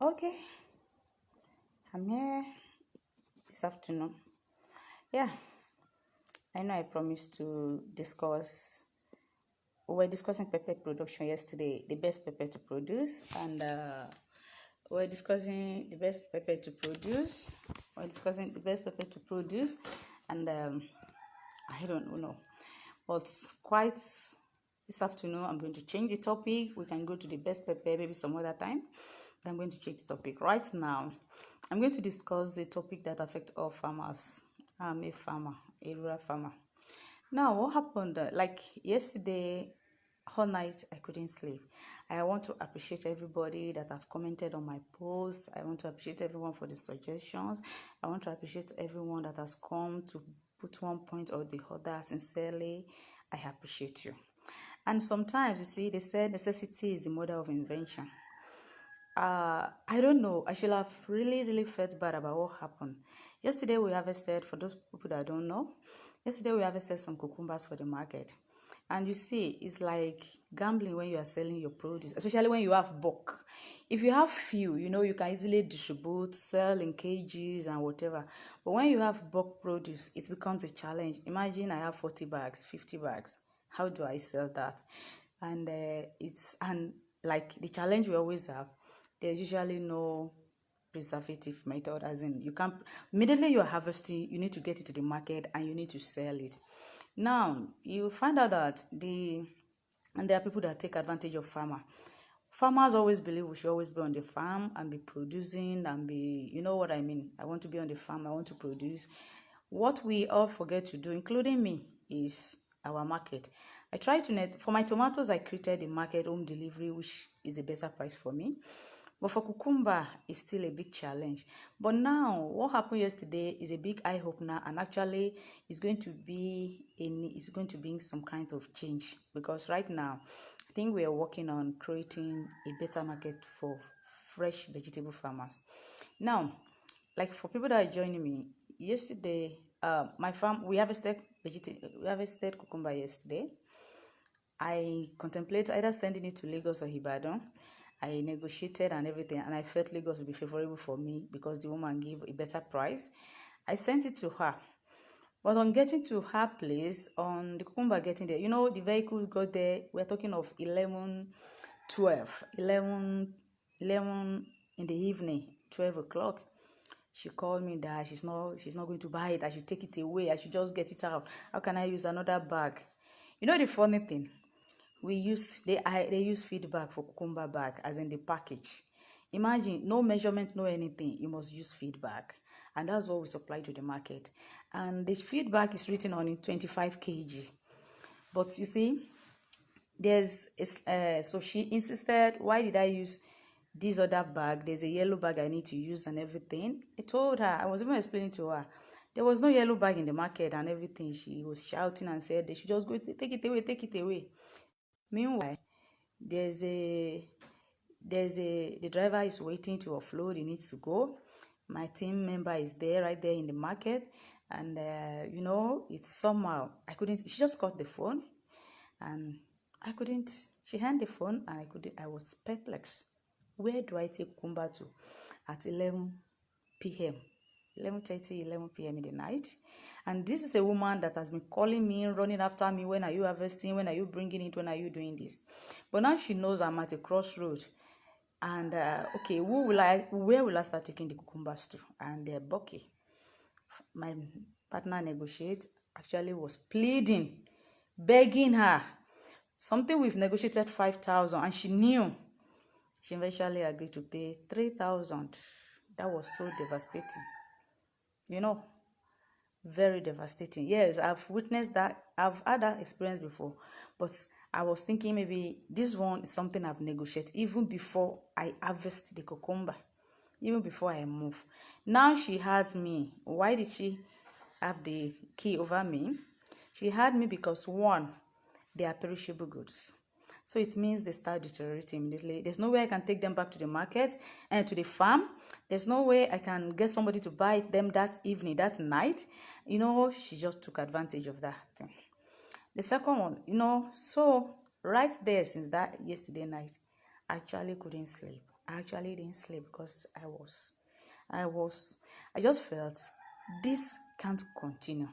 Okay, I'm here this afternoon. Yeah, I know I promised to discuss. We were discussing pepper production yesterday, the best pepper to produce, and we're discussing the best pepper to produce. We're discussing the best pepper to produce, and I don't know, but quite this afternoon I'm going to change the topic. We can go to the best pepper maybe some other time. But I'm going to change the topic right now. I'm going to discuss the topic that affects all farmers. I'm a farmer, a rural farmer. Now, what happened? Like yesterday, all night I couldn't sleep. I want to appreciate everybody that have commented on my posts. I want to appreciate everyone for the suggestions. I want to appreciate everyone that has come to put one point or the other. Sincerely, I appreciate you. And sometimes, you see, they say necessity is the mother of invention. I don't know. I should have really felt bad about what happened. Yesterday we harvested, for those people that don't know, yesterday we harvested some cucumbers for the market. And you see, it's like gambling when you are selling your produce, especially when you have bulk. If you have few, you can easily distribute, sell in kgs and whatever. But when you have bulk produce, it becomes a challenge. Imagine I have 40 bags, 50 bags. How do I sell that? And and like the challenge we always have, there's usually no preservative method, as in you can't immediately you're harvesting, you need to get it to the market and you need to sell it. Now you find out that there are people that take advantage of farmers always believe we should always be on the farm and be producing and be, you know what I mean. I want to be on the farm, I want to produce. What we all forget to do, including me, is our market. I try to for my tomatoes, I created a market home delivery, which is a better price for me. But for cucumber, it's still a big challenge. But now, what happened yesterday is a big eye opener, and actually, it's going to bring some kind of change, because right now, I think we are working on creating a better market for fresh vegetable farmers. Now, like for people that are joining me, yesterday, my farm we harvested cucumber yesterday. I contemplated either sending it to Lagos or Ibadan. I negotiated and everything, and I felt Lagos would be favorable for me because the woman gave a better price. I sent it to her. But on getting to her place, on the cucumber getting there, the vehicles got there. We're talking of 11 in the evening, 12 o'clock. She called me that she's not going to buy it. I should take it away. I should just get it out. How can I use another bag? The funny thing, they use feedback for cucumber bag, as in the package. Imagine, no measurement, no anything, you must use feedback, and that's what we supply to the market. And the feedback is written on it 25 kg. But you see, so she insisted, why did I use this other bag? There's a yellow bag I need to use and everything. I told her, I was even explaining to her, there was no yellow bag in the market and everything. She was shouting and said they should just go take it away. Meanwhile, the driver is waiting to offload. He needs to go. My team member is there, right there in the market, and it's somehow I couldn't. She just got the phone, and I couldn't. She handed the phone, and I was perplexed. Where do I take cucumber to at 11 p.m.? 11:30, 11 p.m. in the night? And this is a woman that has been calling me, running after me. When are you harvesting? When are you bringing it? When are you doing this? But now she knows I'm at a crossroad. And okay, where will I start taking the cucumbers to? And Bucky, my partner actually was pleading, begging her. Something we've negotiated 5,000, and she knew. She eventually agreed to pay 3,000. That was so devastating. Very devastating. Yes, I've witnessed that. I've had that experience before, but I was thinking maybe this one is something I've negotiated even before I harvest the cucumber, even before I move. Now she has me. Why did she have the key over me? She had me because, one, they are perishable goods. So it means they start deteriorating immediately. There's no way I can take them back to the market and to the farm. There's no way I can get somebody to buy them that evening, that night. She just took advantage of that thing. The second one, so right there, since that yesterday night, I actually couldn't sleep. I actually didn't sleep because I just felt this can't continue.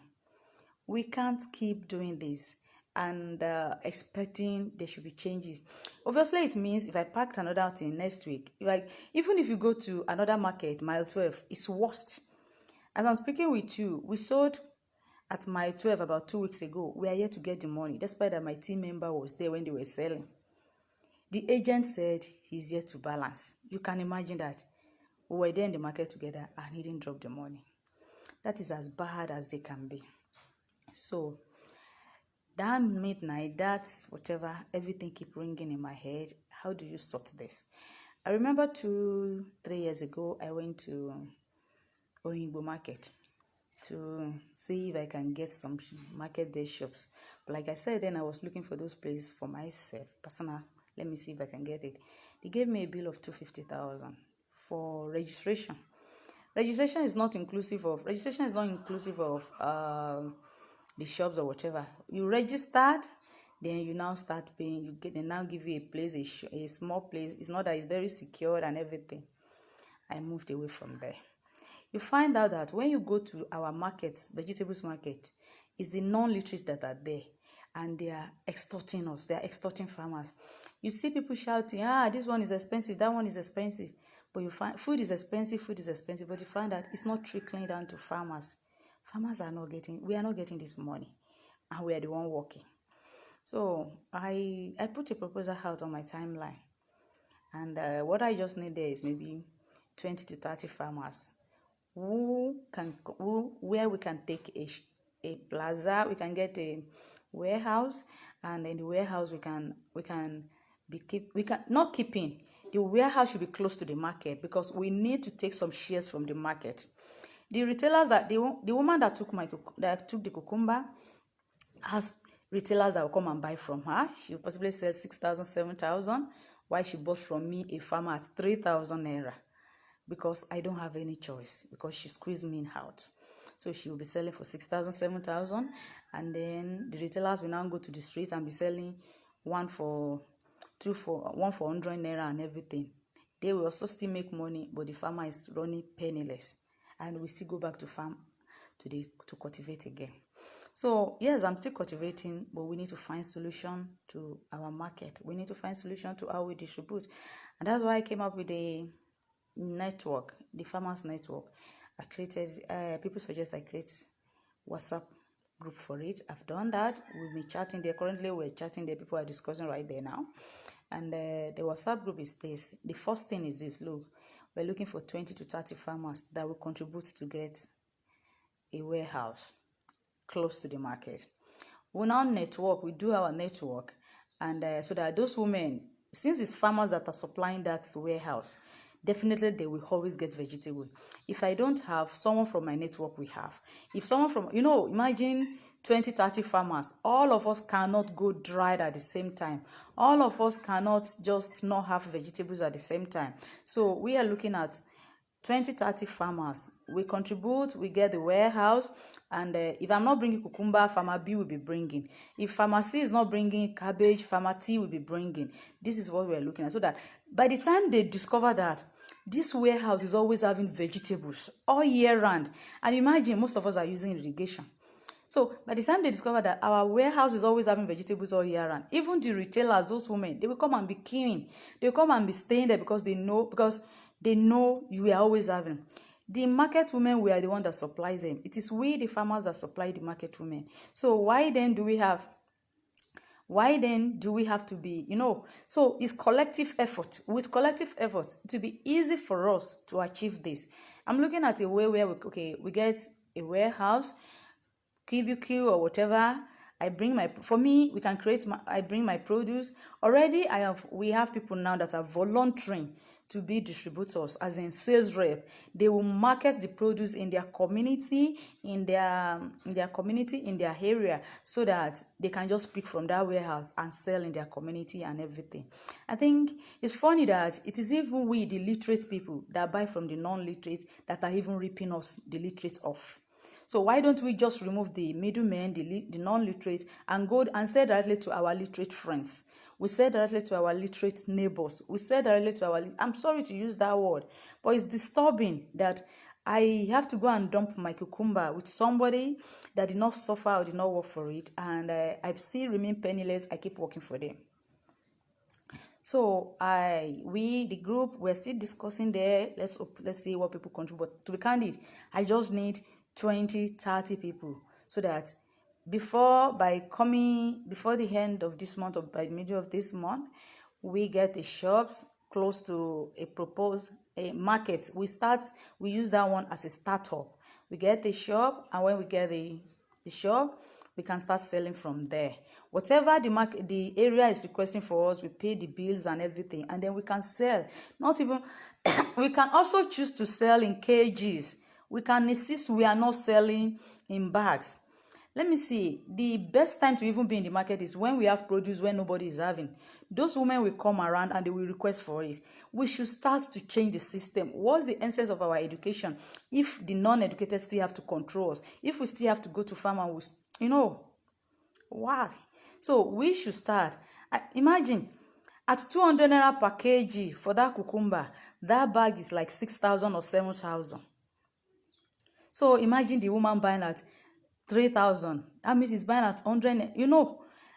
We can't keep doing this and expecting there should be changes. Obviously, it means if I packed another thing next week, even if you go to another market, mile 12, it's worst. As I'm speaking with you, we sold at mile 12 about 2 weeks ago. We are yet to get the money, despite that my team member was there when they were selling. The agent said he's yet to balance. You can imagine that. We were there in the market together and he didn't drop the money. That is as bad as they can be. So that midnight, that's whatever, everything keep ringing in my head. How do you sort this? I remember 2-3 years ago, I went to Oyingbo market to see if I can get some market day shops. But like I said, then I was looking for those places for myself, personal. Let me see if I can get it. They gave me a bill of 250,000 for registration. Registration is not inclusive of the shops or whatever. You registered, then you now start paying. They now give you a place, a small place. It's not that it's very secured and everything. I moved away from there. You find out that when you go to our markets, vegetables market, it's the non-literate that are there, and they are extorting us. They are extorting farmers. You see people shouting, this one is expensive, that one is expensive. But you find food is expensive, but you find that it's not trickling down to farmers. Farmers we are not getting this money, and we are the one working. So I put a proposal out on my timeline, and what I just need there is maybe 20 to 30 farmers where we can take a plaza, we can get a warehouse, and in the warehouse we can not keeping. The warehouse should be close to the market because we need to take some shares from the market. The retailers the woman that took the cucumber has retailers that will come and buy from her. She will possibly sell 6,000, 7,000, while she bought from me, a farmer, at 3,000 naira. Because I don't have any choice, because she squeezed me out. So she will be selling for 6,000, 7,000, and then the retailers will now go to the street and be selling one for 100 naira and everything. They will also still make money, but the farmer is running penniless, and we still go back to farm to cultivate again. So yes, I'm still cultivating, but we need to find solution to our market. We need to find solution to how we distribute, and that's why I came up with a network, the farmers network. I created, people suggest I create WhatsApp group for it. I've done that. We've been chatting there. Currently we're chatting there. People are discussing right there now. And the WhatsApp group is this. The first thing is this. Look, we're looking for 20 to 30 farmers that will contribute to get a warehouse close to the market. We now network. We do our network, and so that those women, since it's farmers that are supplying that warehouse, definitely they will always get vegetable. If I don't have, someone from my network will have. If someone from, imagine 20, 30 farmers, all of us cannot go dried at the same time. All of us cannot just not have vegetables at the same time. So we are looking at 20, 30 farmers. We contribute, we get the warehouse, and if I'm not bringing cucumber, farmer B will be bringing. If farmer C is not bringing cabbage, farmer T will be bringing. This is what we're looking at, so that by the time they discover that this warehouse is always having vegetables all year round, and imagine most of us are using irrigation. So by the time they discover that our warehouse is always having vegetables all year round, even the retailers, those women, they will come and be queuing. They will come and be staying there because they know you are always having. The market women, we are the one that supplies them. It is we, the farmers, that supply the market women. So why then do we have to be, so it's collective effort. With collective effort, it will be easy for us to achieve this. I'm looking at a way where we get a warehouse, cubicle or whatever. I bring my produce. Already we have people now that are volunteering to be distributors, as in sales rep. They will market the produce in their community, in their area, so that they can just pick from that warehouse and sell in their community and everything. I think it's funny that it is even we, the literate people, that buy from the non-literate, that are even ripping us, the literate, off. So why don't we just remove the middlemen, the non-literate, and go and sell directly to our literate friends? We sell directly to our literate neighbors. We sell directly to our, I'm sorry to use that word, but it's disturbing that I have to go and dump my cucumber with somebody that did not suffer or did not work for it, and I still remain penniless. I keep working for them. So the group, we're still discussing there. Let's see what people contribute. But to be candid, I just need 20, 30 people so that before the end of this month or by the middle of this month, we get the shops close to a proposed market. We use that one as a startup. We get the shop, and when we get the shop, we can start selling from there. Whatever the area is requesting for us, we pay the bills and everything, and then we can sell. Not even we can also choose to sell in kgs. We can insist we are not selling in bags. Let me see, the best time to even be in the market is when we have produce where nobody is having. Those women will come around and they will request for it. We should start to change the system. What's the essence of our education if the non-educated still have to control us? If we still have to go to farm and why? So we should start. Imagine, at 200 naira per kg for that cucumber, that bag is like 6,000 or 7,000. So imagine the woman buying at 3,000. That means it's buying at 100,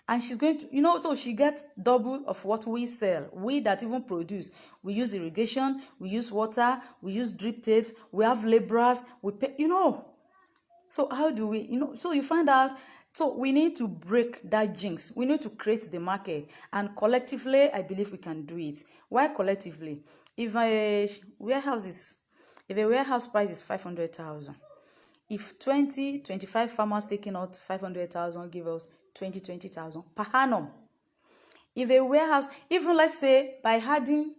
and she's going to, so she gets double of what we sell. We that even produce, we use irrigation, we use water, we use drip tapes, we have laborers, we pay, So how do we, so you find out, so we need to break that jinx. We need to create the market, and collectively, I believe we can do it. Why collectively? If a warehouse price is 500,000, if 25 farmers taking out 500,000 give us 20,000 per annum. If a warehouse, even let's say by adding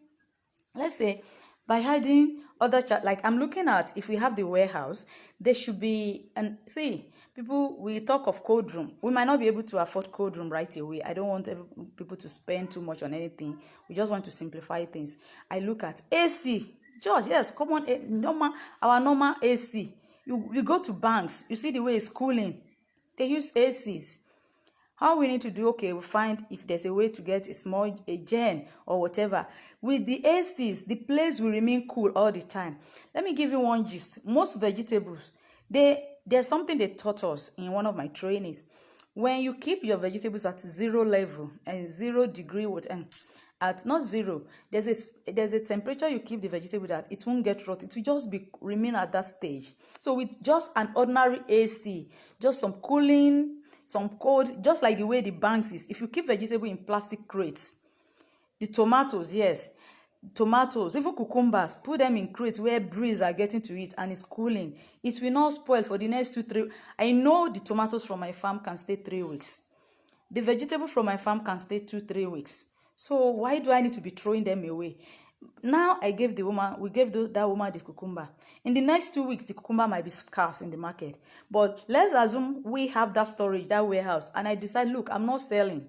other like I'm looking at, if we have the warehouse, there should be, and see, people, we talk of cold room. We might not be able to afford cold room right away. I don't want people to spend too much on anything. We just want to simplify things. I look at AC. George, yes, come on, our normal AC. You go to banks, you see the way it's cooling. They use ACs. How we need to do, okay, we find if there's a way to get a gen or whatever. With the ACs, the place will remain cool all the time. Let me give you one gist. Most vegetables, there's something they taught us in one of my trainings. When you keep your vegetables at 0 level and 0 degree, at not 0, there's a temperature you keep the vegetable at, it won't get rot. It will just remain at that stage. So with just an ordinary AC, just some cooling, some cold, just like the way the banks is. If you keep vegetable in plastic crates, the tomatoes, even cucumbers, put them in crates where breeze are getting to it and it's cooling, it will not spoil for the next 2-3. I know the tomatoes from my farm can stay 3 weeks. The vegetable from my farm can stay 2-3 weeks. So why do I need to be throwing them away? Now we gave that woman the cucumber. In the next 2 weeks, the cucumber might be scarce in the market. But let's assume we have that storage, that warehouse, and I decide, look, I'm not selling.